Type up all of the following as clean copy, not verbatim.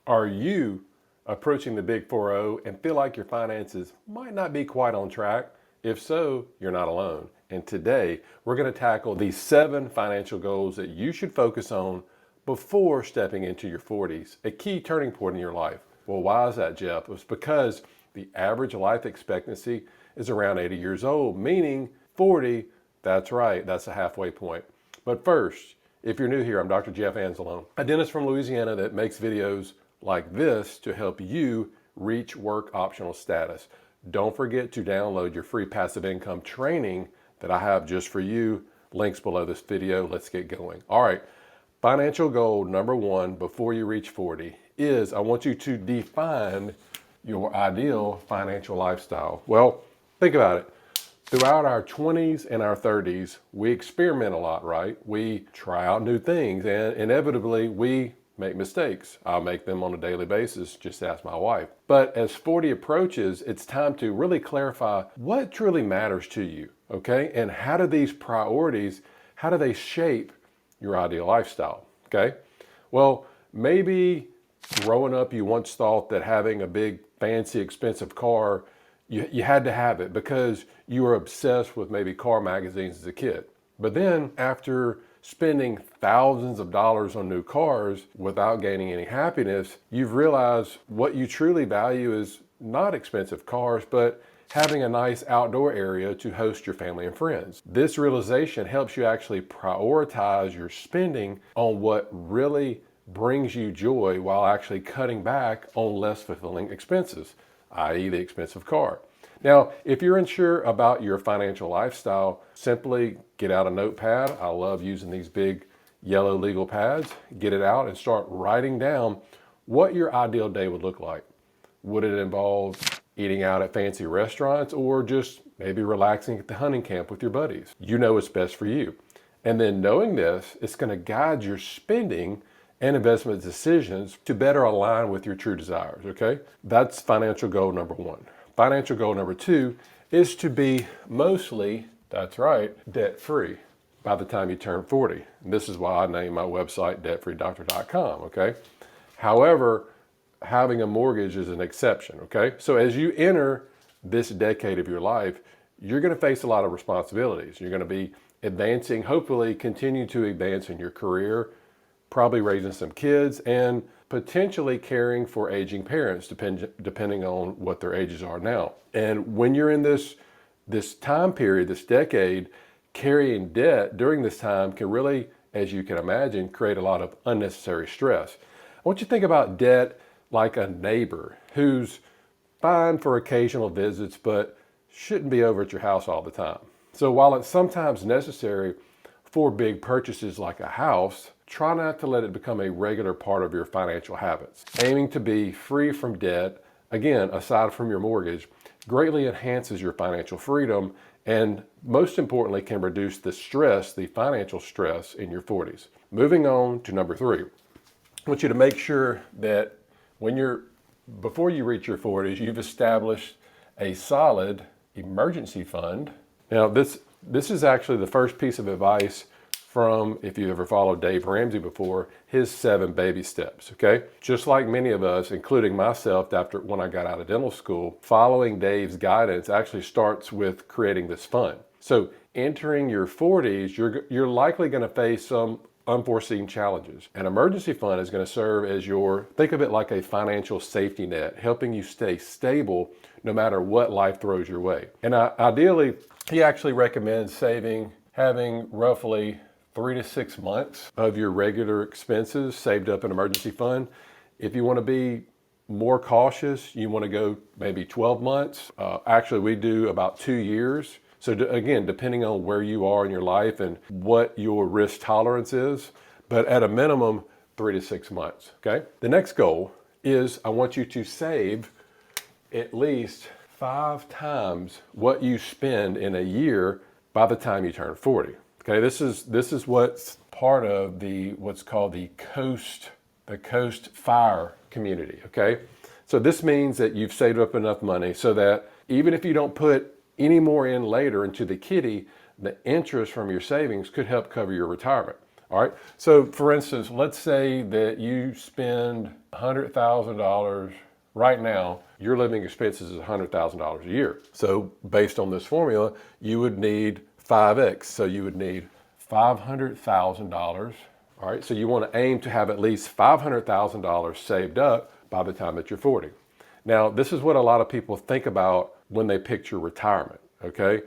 Are you approaching the big 4-0 and feel like your finances might not be quite on track? If so, you're not alone. And today, we're going to tackle the 7 financial goals that you should focus on before stepping into your 40s, a key turning point in your life. Well, why is that, Jeff? It's because the average life expectancy is around 80 years old, meaning 40, that's right, that's a halfway point. But first, if you're new here, I'm Dr. Jeff Anzalone, a dentist from Louisiana that makes videos like this to help you reach work optional status. Don't forget to download your free passive income training that I have just for you. Links below this video. Let's get going. All right. Financial goal number 1 before you reach 40 is I want you to define your ideal financial lifestyle. Well, think about it. Throughout our 20s and our 30s, we experiment a lot, right? We try out new things and inevitably we make mistakes. I'll make them on a daily basis, just ask my wife. But as 40 approaches, it's time to really clarify what truly matters to you, okay? And how do these priorities, how do they shape your ideal lifestyle, okay? Well, maybe growing up, you once thought that having a big, fancy, expensive car, you had to have it because you were obsessed with maybe car magazines as a kid. But then after spending thousands of dollars on new cars without gaining any happiness, you've realized what you truly value is not expensive cars, but having a nice outdoor area to host your family and friends. This realization helps you actually prioritize your spending on what really brings you joy while actually cutting back on less fulfilling expenses, i.e. the expensive car. Now, if you're unsure about your financial lifestyle, simply get out a notepad. I love using these big yellow legal pads. Get it out and start writing down what your ideal day would look like. Would it involve eating out at fancy restaurants or just maybe relaxing at the hunting camp with your buddies? You know what's best for you. And then knowing this, it's going to guide your spending and investment decisions to better align with your true desires, okay? That's financial goal number 1. Financial goal number 2 is to be mostly, that's right, debt-free by the time you turn 40. And this is why I named my website debtfreedoctor.com, okay? However, having a mortgage is an exception, okay? So as you enter this decade of your life, you're gonna face a lot of responsibilities. You're gonna be advancing, hopefully continue to advance in your career, probably raising some kids, and potentially caring for aging parents, depending on what their ages are now. And when you're in this time period, this decade, carrying debt during this time can really, as you can imagine, create a lot of unnecessary stress. I want you to think about debt like a neighbor who's fine for occasional visits, but shouldn't be over at your house all the time. So while it's sometimes necessary for big purchases like a house, try not to let it become a regular part of your financial habits. Aiming to be free from debt, again, aside from your mortgage, greatly enhances your financial freedom and most importantly can reduce the stress, the financial stress in your 40s. Moving on to number 3. I want you to make sure that before you reach your 40s, you've established a solid emergency fund. Now this is actually the first piece of advice from, if you ever followed Dave Ramsey before, his 7 baby steps, okay? Just like many of us, including myself when I got out of dental school, following Dave's guidance actually starts with creating this fund. So entering your 40s, you're likely gonna face some unforeseen challenges. An emergency fund is gonna serve as think of it like a financial safety net, helping you stay stable no matter what life throws your way. And ideally, he actually recommends having roughly 3 to 6 months of your regular expenses saved up in an emergency fund. If you want to be more cautious, you want to go maybe 12 months. Actually, we do about 2 years. So again, depending on where you are in your life and what your risk tolerance is, but at a minimum, 3 to 6 months, okay? The next goal is I want you to save at least 5 times what you spend in a year by the time you turn 40. Okay, this is what's part of what's called the coast fire community, okay? So this means that you've saved up enough money so that even if you don't put any more in later into the kitty, the interest from your savings could help cover your retirement. All right. So for instance, let's say that you spend $100,000 right now. Your living expenses is $100,000 a year. So based on this formula, you would need 5x. So you would need $500,000. All right. So you want to aim to have at least $500,000 saved up by the time that you're 40. Now, this is what a lot of people think about when they picture retirement. Okay.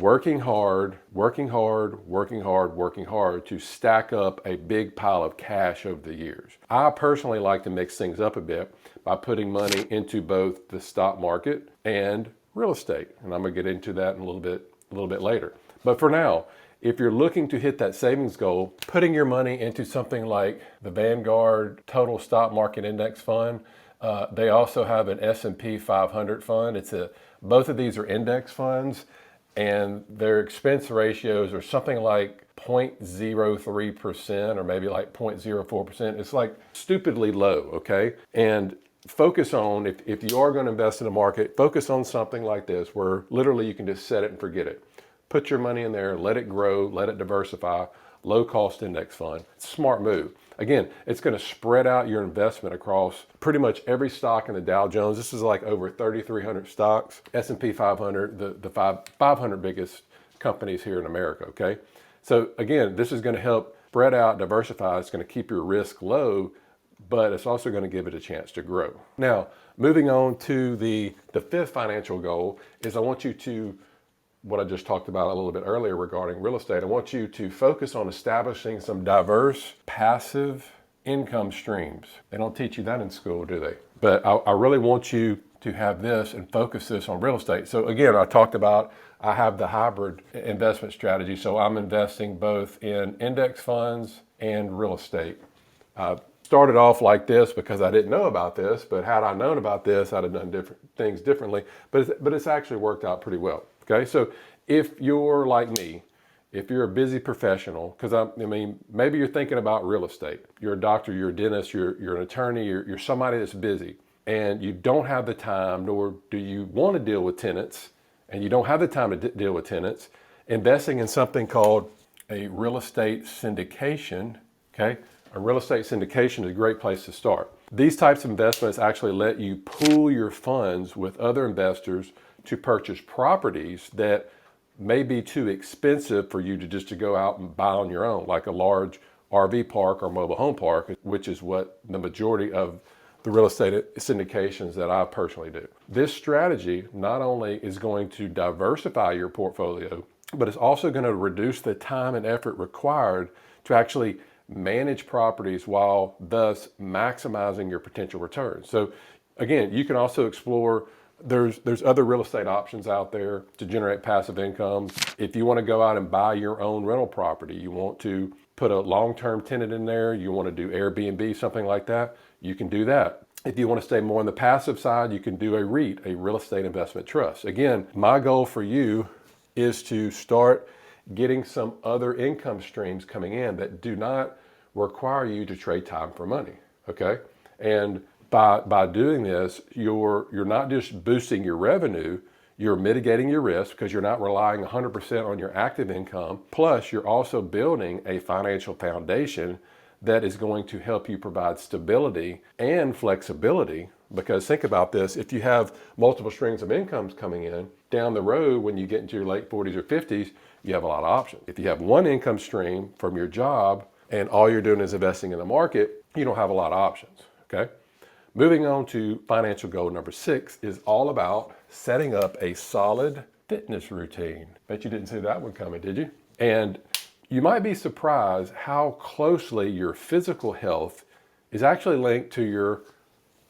Working hard, working hard, working hard, working hard to stack up a big pile of cash over the years. I personally like to mix things up a bit by putting money into both the stock market and real estate. And I'm gonna get into that in a little bit later. But for now, if you're looking to hit that savings goal, putting your money into something like the Vanguard Total Stock Market Index Fund, they also have an S&P 500 fund. Both of these are index funds, and their expense ratios are something like 0.03% or maybe like 0.04%. It's like stupidly low, okay? And focus on, if you are going to invest in a market, focus on something like this where literally you can just set it and forget it. Put your money in there, let it grow, let it diversify, low cost index fund. It's a smart move. Again, it's going to spread out your investment across pretty much every stock in the Dow Jones. This is like over 3,300 stocks, S&P 500, the 500 biggest companies here in America, okay? So again, this is going to help spread out, diversify. It's going to keep your risk low, but it's also going to give it a chance to grow. Now, moving on to the fifth financial goal is I want you to, what I just talked about a little bit earlier regarding real estate, I want you to focus on establishing some diverse passive income streams. They don't teach you that in school, do they? But I really want you to have this and focus this on real estate. So again, I talked about, I have the hybrid investment strategy. So I'm investing both in index funds and real estate. I started off like this because I didn't know about this, but had I known about this, I'd have done different things differently. But it's actually worked out pretty well. Okay, so if you're like me, if you're a busy professional, because I mean, maybe you're thinking about real estate. You're a doctor, you're a dentist, you're an attorney, you're somebody that's busy, and you don't have the time, nor do you want to deal with tenants, and you don't have the time to deal with tenants. Investing in something called a real estate syndication, okay? A real estate syndication is a great place to start. These types of investments actually let you pool your funds with other investors to purchase properties that may be too expensive for you to go out and buy on your own, like a large RV park or mobile home park, which is what the majority of the real estate syndications that I personally do. This strategy not only is going to diversify your portfolio, but it's also going to reduce the time and effort required to actually manage properties while thus maximizing your potential returns. So again, you can also explore, there's other real estate options out there to generate passive income. If you want to go out and buy your own rental property, you want to put a long-term tenant in there, you want to do Airbnb, something like that, you can do that. If you want to stay more on the passive side, you can do a REIT, a real estate investment trust. Again, my goal for you is to start getting some other income streams coming in that do not require you to trade time for money, okay? And by doing this, you're not just boosting your revenue, you're mitigating your risk because you're not relying 100% on your active income. Plus, you're also building a financial foundation that is going to help you provide stability and flexibility. Because think about this, if you have multiple streams of incomes coming in, down the road when you get into your late 40s or 50s, you have a lot of options. If you have one income stream from your job and all you're doing is investing in the market, you don't have a lot of options, okay? Moving on to financial goal number 6 is all about setting up a solid fitness routine. Bet you didn't see that one coming, did you? And you might be surprised how closely your physical health is actually linked to your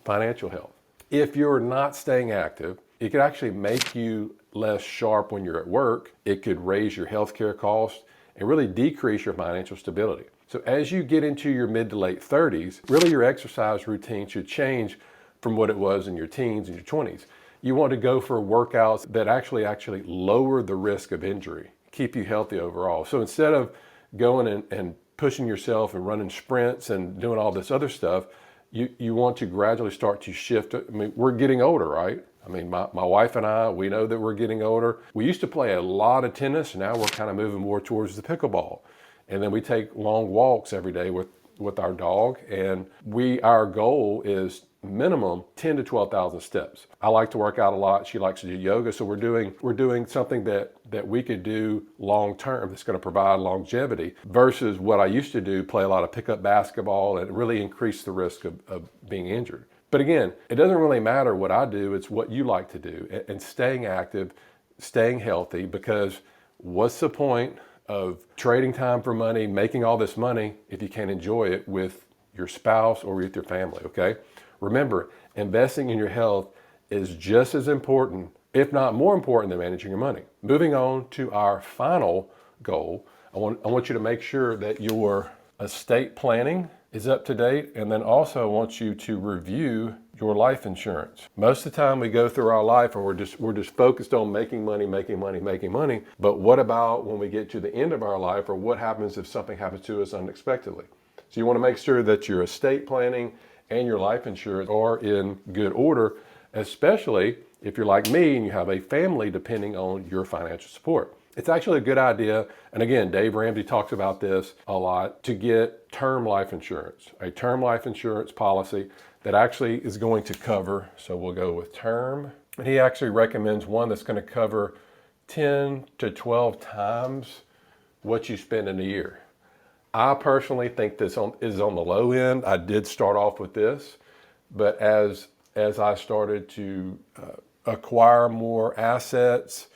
financial health. If you're not staying active, it could actually make you less sharp when you're at work. It could raise your healthcare costs and really decrease your financial stability. So as you get into your mid to late 30s, really your exercise routine should change from what it was in your teens and your 20s. You want to go for workouts that actually lower the risk of injury, keep you healthy overall. So instead of going and pushing yourself and running sprints and doing all this other stuff, you want to gradually start to shift. I mean, we're getting older, right? I mean, my wife and I, we know that we're getting older. We used to play a lot of tennis, and now we're kind of moving more towards the pickleball. And then we take long walks every day with our dog. And our goal is minimum 10 to 12,000 steps. I like to work out a lot. She likes to do yoga. So we're doing something that we could do long term that's going to provide longevity versus what I used to do, play a lot of pickup basketball and really increase the risk of being injured. But again, it doesn't really matter what I do. It's what you like to do and staying active, staying healthy, because what's the point of trading time for money, making all this money if you can't enjoy it with your spouse or with your family, okay? Remember, investing in your health is just as important, if not more important, than managing your money. Moving on to our final goal, I want you to make sure that your estate planning is up to date, and then also I want you to review your life insurance. Most of the time we go through our life and we're just focused on making money. But what about when we get to the end of our life, or what happens if something happens to us unexpectedly? So you want to make sure that your estate planning and your life insurance are in good order, especially if you're like me and you have a family depending on your financial support. It's actually a good idea, and again, Dave Ramsey talks about this a lot, to get term life insurance, a term life insurance policy that actually is going to cover, so we'll go with term, and he actually recommends one that's going to cover 10 to 12 times what you spend in a year. I personally think this is on the low end. I did start off with this, but as I started to acquire more assets,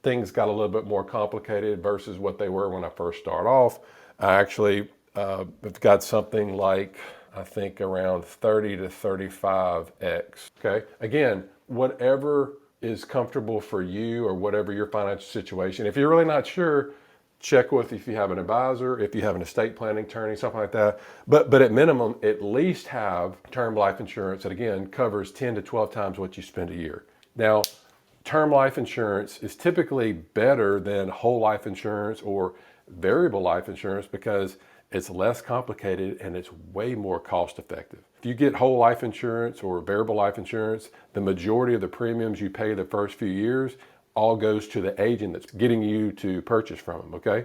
things got a little bit more complicated versus what they were when I first started off. I actually have got something like, I think around 30 to 35x, okay? Again, whatever is comfortable for you or whatever your financial situation. If you're really not sure, check with if you have an advisor, if you have an estate planning attorney, something like that. But at minimum, at least have term life insurance that again covers 10 to 12 times what you spend a year. Now, term life insurance is typically better than whole life insurance or variable life insurance because it's less complicated and it's way more cost effective. If you get whole life insurance or variable life insurance, the majority of the premiums you pay the first few years all goes to the agent that's getting you to purchase from them, okay?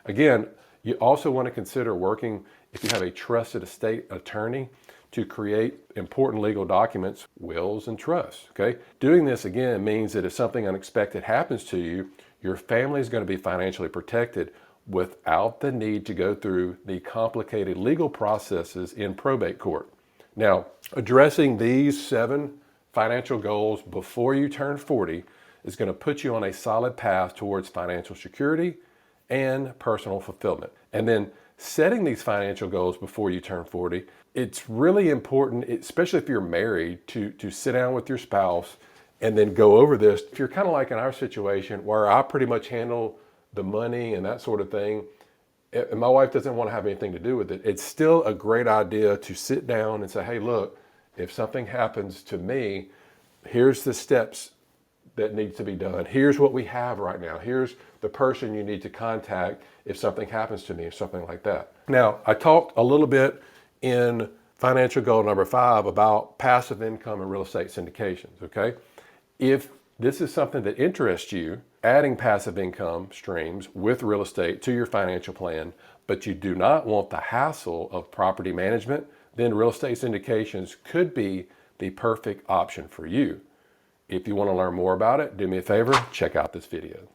Again, you also want to consider working, if you have a trusted estate attorney, to create important legal documents, wills and trusts, okay? Doing this again means that if something unexpected happens to you, your family is going to be financially protected without the need to go through the complicated legal processes in probate court. Now, addressing these 7 financial goals before you turn 40 is going to put you on a solid path towards financial security and personal fulfillment. And then setting these financial goals before you turn 40, it's really important, especially if you're married, to sit down with your spouse and then go over this. If you're kind of like in our situation where I pretty much handle the money and that sort of thing, and my wife doesn't want to have anything to do with it, it's still a great idea to sit down and say, hey, look, if something happens to me, here's the steps that needs to be done. Here's what we have right now. Here's the person you need to contact if something happens to me or something like that. Now, I talked a little bit in financial goal number 5 about passive income and real estate syndications, okay? If this is something that interests you, adding passive income streams with real estate to your financial plan, but you do not want the hassle of property management, then real estate syndications could be the perfect option for you. If you want to learn more about it, do me a favor, check out this video.